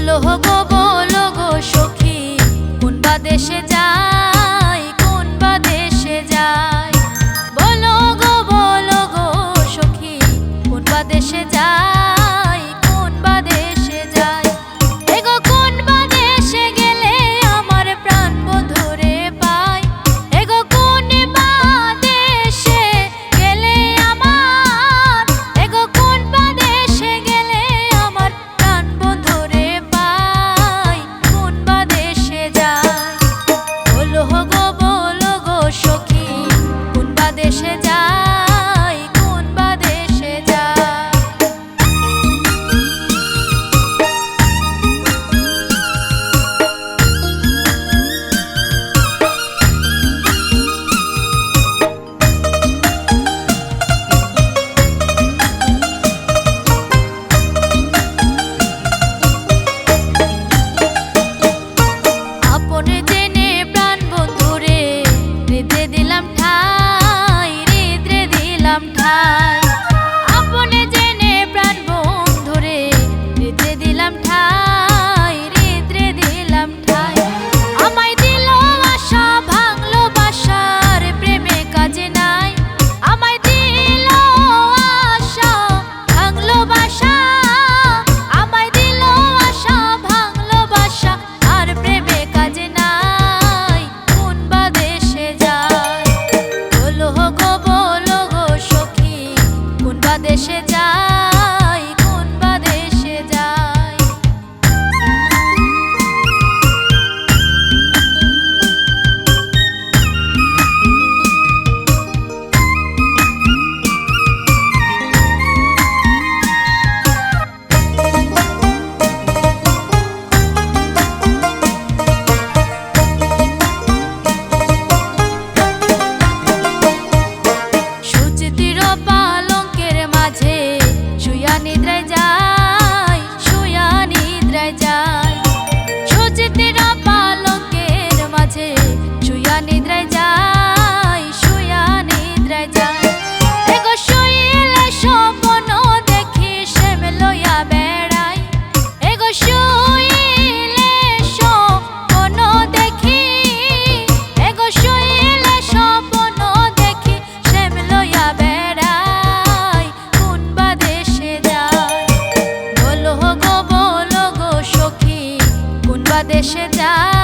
বলো গো সখী, কোন বা দেশে যাই, কোন বা দেশে যাই। বলো গো সখী, কোন বা দেশে যাই, কোন বা দেশে যাই। এগো কোন বা দেশে গেলে আমার প্রাণ বন্ধুরে পাই। এগো কোন বা দেশে গেলে আমার, এগো কোন বা দেশে গেলে আমার প্রাণ বন্ধুরে পাই। কোন বা দেশে যাই। বলো গো সখী, কোন বা দেশে যাই, কোন বা দেশে যাই। আপনে জেনে প্রাণ বন্ধুরে হৃদয়ে দিলাম ঠাই, হৃদয়ে দিলাম ঠাই। আপনে জেনে প্রাণ বন্ধুরে হৃদয়ে দিলাম ঠাই, হৃদয়ে দিলাম ঠাই। আমায় দিল আশা, ভাঙলো বাসার প্রেমে কাজে নাই। আমায় দিল আশা, ভাঙলো বাসা। আমায় দিল আশা, ভাঙলো বাসা, আর প্রেমে কাজে নাই। কোন বা দেশে যাই। বলো গো সখী, কোন বা দেশে যাই, কোন বা দেশে যাই। সুচিতির পালঙ্কের মাঝে শুয়া নিদ্রায় যাই, শুয়া নিদ্রায় যাই। সুচিতির পালঙ্কের মাঝে শুয়া নিদ্রায় যাই, শুয়া নিদ্রায় যাই। এগো শুইলে স্বপ্ন দেখি শ্যাম লইয়া বেড়াই। এগো শুইলে স্বপ্ন দেখি, এগো শুইলে স্বপ্ন দেখি শ্যাম লইয়া বেড়াই। কোন বা দেশে যাই। বলো গো সখী, কোন বা দেশে যাই।